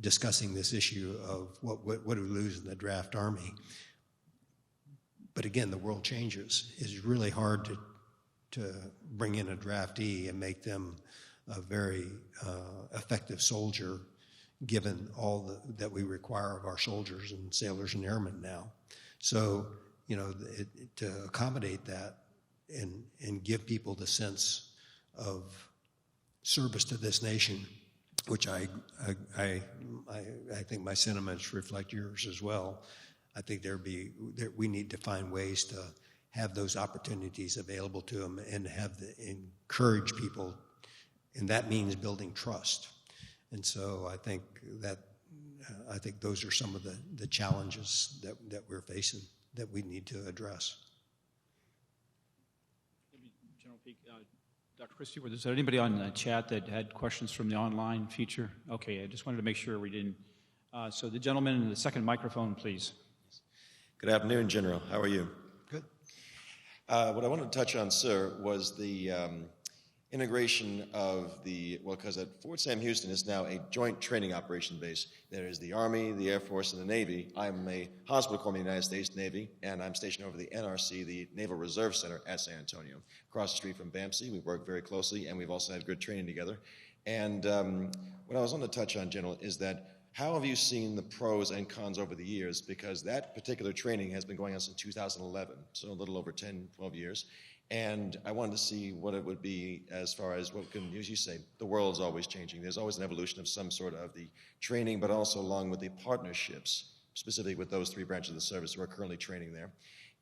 discussing this issue of what do we lose in the draft Army. But again, the world changes. It's really hard to bring in a draftee and make them a very effective soldier, given all that we require of our soldiers and sailors and airmen now. So, to accommodate that and give people the sense of service to this nation, which I think my sentiments reflect yours as well. I think we need to find ways to have those opportunities available to them and encourage people, and that means building trust. And so I think those are some of the challenges that we're facing that we need to address. General Peake, Dr. Christie, was there anybody on the chat that had questions from the online feature? Okay, I just wanted to make sure we didn't. So the gentleman in the second microphone, please. Good afternoon, General. How are you? Good. What I wanted to touch on, sir, was the integration of because at Fort Sam Houston is now a joint training operation base. There is the Army, the Air Force, and the Navy. I'm a hospital corps in the United States Navy, and I'm stationed over the NRC, the Naval Reserve Center at San Antonio. Across the street from BAMC, we work very closely, and we've also had good training together. And what I was wanting to touch on, General, is that how have you seen the pros and cons over the years? Because that particular training has been going on since 2011, so a little over 10, 12 years. And I wanted to see what it would be as far as what can, as you say, the world's always changing. There's always an evolution of some sort of the training, but also along with the partnerships, specifically with those 3 branches of the service who are currently training there.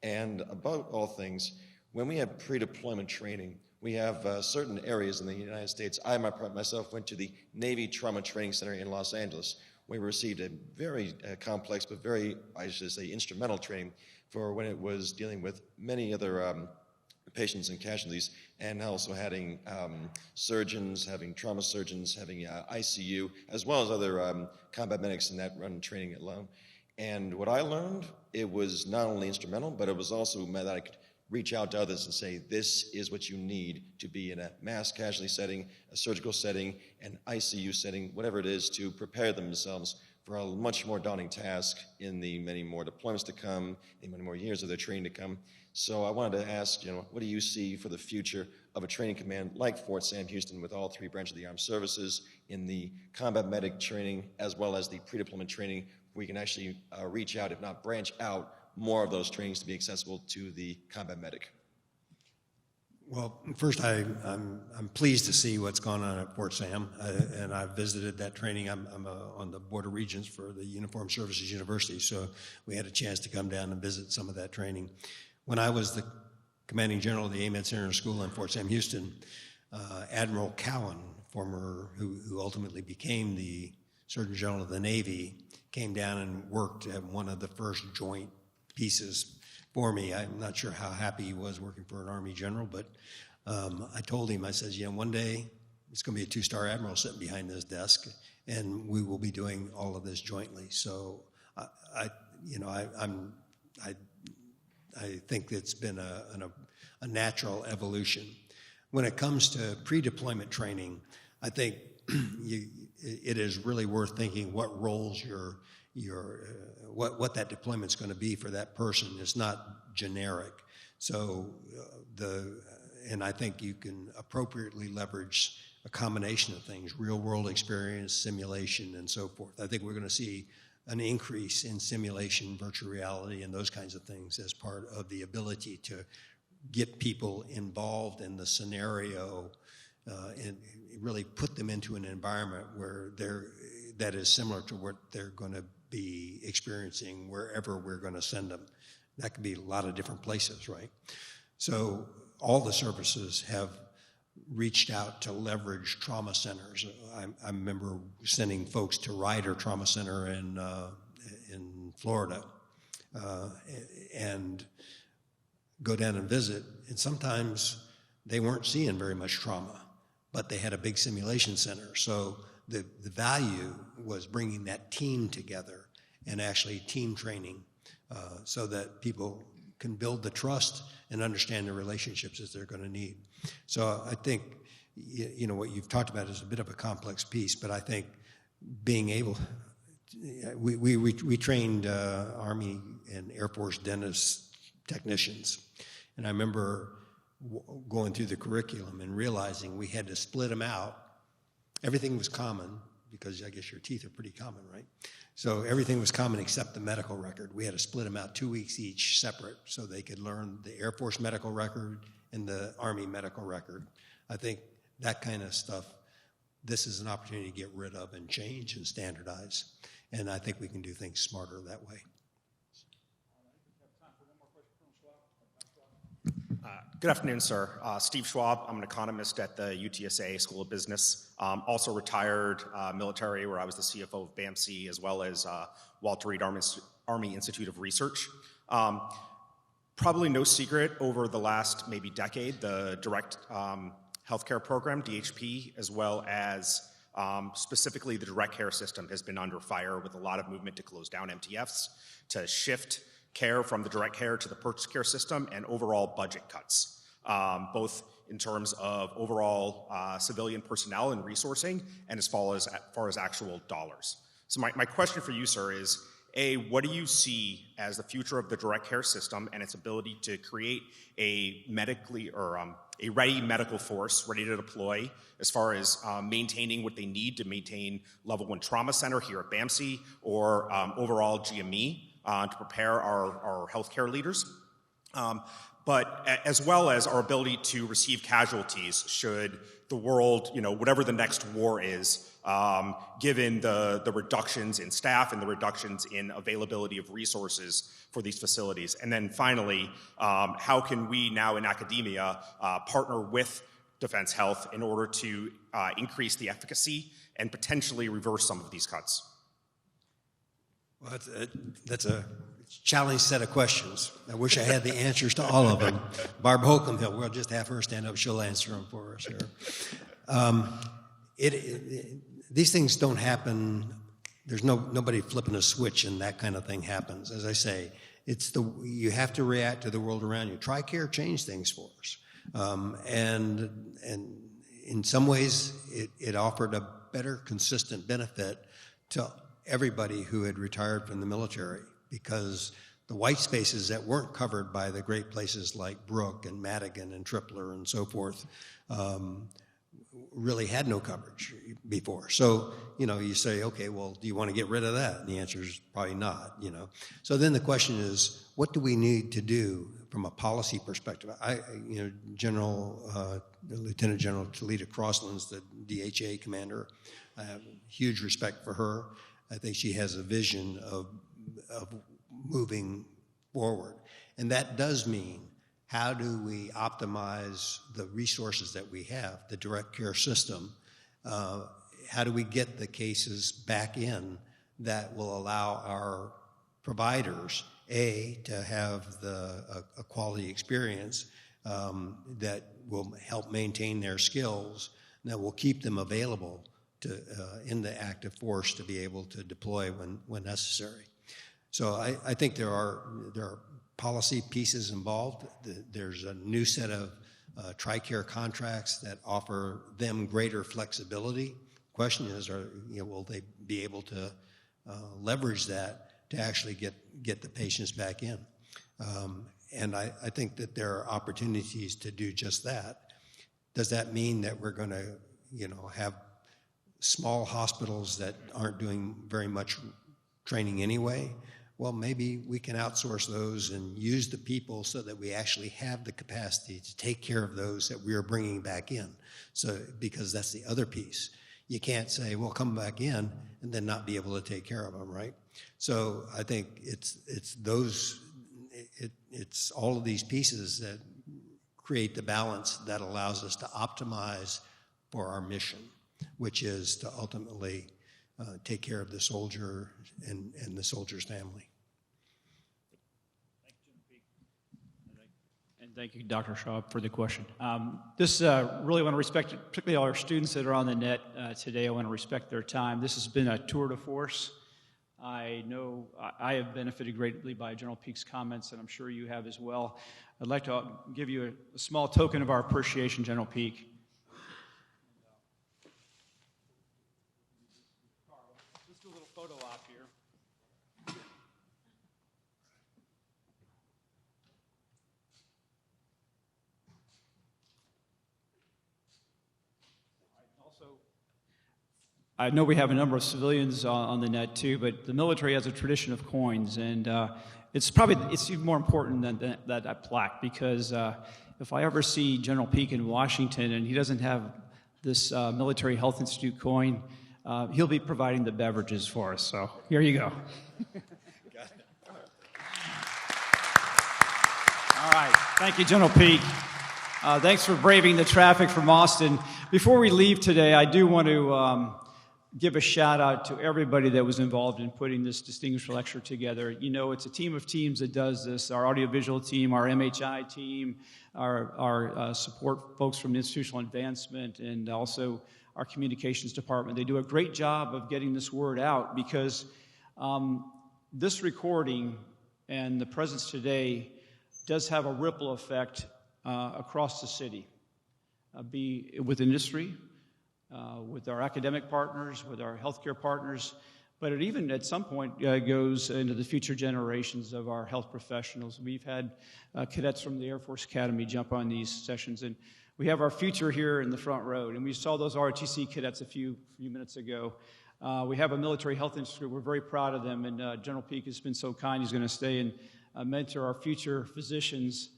And above all things, when we have pre-deployment training, we have certain areas in the United States. I myself went to the Navy Trauma Training Center in Los Angeles. We received a very complex, but very, I should say, instrumental training for when it was dealing with many other patients and casualties, and also having surgeons, having trauma surgeons, having ICU, as well as other combat medics in that run training alone. And what I learned, it was not only instrumental, but it was also that I could reach out to others and say, this is what you need to be in a mass casualty setting, a surgical setting, an ICU setting, whatever it is, to prepare themselves for a much more daunting task in the many more deployments to come, in many more years of their training to come. So I wanted to ask, what do you see for the future of a training command like Fort Sam Houston with all 3 branches of the armed services in the combat medic training as well as the pre-deployment training, where we can actually reach out, if not branch out, more of those trainings to be accessible to the combat medic? Well, first, I'm pleased to see what's gone on at Fort Sam, and I've visited that training. I'm on the Board of Regents for the Uniformed Services University, so we had a chance to come down and visit some of that training. When I was the commanding general of the AMED Center School in Fort Sam Houston, Admiral Cowan, who ultimately became the Surgeon General of the Navy, came down and worked at one of the first joint pieces for me. I'm not sure how happy he was working for an Army general, but I told him, I says, one day it's going to be a 2-star admiral sitting behind this desk, and we will be doing all of this jointly. So I think it's been a natural evolution. When it comes to pre-deployment training, I think it is really worth thinking what roles what that deployment's going to be for that person. It's not generic. So and I think you can appropriately leverage a combination of things: real-world experience, simulation, and so forth. I think we're going to see an increase in simulation, virtual reality, and those kinds of things as part of the ability to get people involved in the scenario and really put them into an environment where that is similar to what they're going to be experiencing wherever we're going to send them. That could be a lot of different places, right? So all the services have reached out to leverage trauma centers. I remember sending folks to Ryder Trauma Center in Florida and go down and visit, and sometimes they weren't seeing very much trauma, but they had a big simulation center. So the value was bringing that team together and actually team training so that people can build the trust and understand the relationships that they're going to need. So I think, you know, what you've talked about is a bit of a complex piece, but I think being able, we trained Army and Air Force dentist technicians, and I remember going through the curriculum and realizing we had to split them out. Everything was common, because I guess your teeth are pretty common, right? So everything was common except the medical record. We had to split them out 2 weeks each separate so they could learn the Air Force medical record and the Army medical record. I think that kind of stuff, this is an opportunity to get rid of and change and standardize. And I think we can do things smarter that way. Good afternoon, sir. Steve Schwab. I'm an economist at the UTSA School of Business. Also retired military, where I was the CFO of BAMC, as well as Walter Reed Army Institute of Research. Probably no secret, over the last maybe decade, the direct healthcare program, DHP, as well as specifically the direct care system, has been under fire, with a lot of movement to close down MTFs, to shift care from the direct care to the purchase care system, and overall budget cuts, both in terms of overall civilian personnel and resourcing, and as far as actual dollars. So my question for you, sir, is, A, what do you see as the future of the direct care system and its ability to create a a ready medical force ready to deploy, as far as maintaining what they need to maintain Level 1 Trauma Center here at BAMC, or overall GME, to prepare our healthcare leaders, but as well as our ability to receive casualties should the world, you know, whatever the next war is, given the reductions in staff and the reductions in availability of resources for these facilities. And then finally, how can we now in academia partner with Defense Health in order to increase the efficacy and potentially reverse some of these cuts? Well, that's a challenging set of questions. I wish I had the answers to all of them. Barb Holcomb, we'll just have her stand up. She'll answer them for us here. These things don't happen. There's nobody flipping a switch and that kind of thing happens. As I say, you have to react to the world around you. TRICARE changed things for us, and in some ways, it offered a better, consistent benefit to everybody who had retired from the military, because the white spaces that weren't covered by the great places like Brooke and Madigan and Tripler and so forth really had no coverage before. So, you know, you say, okay, well, do you want to get rid of that? And the answer is probably not, you know. So then the question is, what do we need to do from a policy perspective? Lieutenant General Talita Crossland's the DHA commander. I have huge respect for her. I think she has a vision of moving forward. And that does mean, how do we optimize the resources that we have, the direct care system? How do we get the cases back in that will allow our providers, A, to have a quality experience that will help maintain their skills, and that will keep them available in the active force to be able to deploy when necessary. So I think there are policy pieces involved. There's a new set of TRICARE contracts that offer them greater flexibility. Question is, will they be able to leverage that to actually get the patients back in? And I think that there are opportunities to do just that. Does that mean that we're going to, have small hospitals that aren't doing very much training anyway? Well, maybe we can outsource those and use the people so that we actually have the capacity to take care of those that we are bringing back in. So, because that's the other piece. You can't say, well, come back in and then not be able to take care of them, right? So I think it's all of these pieces that create the balance that allows us to optimize for our mission, which is to ultimately take care of the soldier and the soldier's family. And thank you, Dr. Schwab, for the question. Really want to respect, particularly all our students that are on the net today. I want to respect their time. This has been a tour de force. I know I have benefited greatly by General Peake's comments, and I'm sure you have as well. I'd like to give you a small token of our appreciation, General Peake. Let's do a little photo op here. I know we have a number of civilians on the net too, but the military has a tradition of coins, and it's even more important than that plaque, because if I ever see General Peake in Washington and he doesn't have this Military Health Institute coin, he'll be providing the beverages for us. So here you go. All right. Thank you, General Peake. Thanks for braving the traffic from Austin. Before we leave today, I do want to give a shout out to everybody that was involved in putting this distinguished lecture together. You know, it's a team of teams that does this. Our audiovisual team, our MHI team, our support folks from institutional advancement, and also our communications department. They do a great job of getting this word out, because this recording and the presence today does have a ripple effect across the city, be with industry, with our academic partners, with our healthcare partners, but it even at some point goes into the future generations of our health professionals. We've had cadets from the Air Force Academy jump on these sessions, and we have our future here in the front row, and we saw those ROTC cadets a few minutes ago. We have a Military Health Institute. We're very proud of them, and General Peake has been so kind. He's going to stay and mentor our future physicians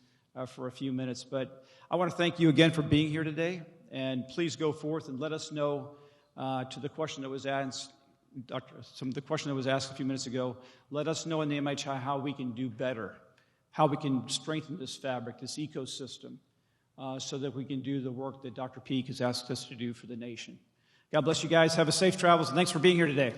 for a few minutes. But I want to thank you again for being here today. And please go forth and let us know to the question that was asked, the question that was asked a few minutes ago. Let us know in the MHI how we can do better, how we can strengthen this fabric, this ecosystem, so that we can do the work that Dr. Peake has asked us to do for the nation. God bless you guys. Have a safe travels, and thanks for being here today.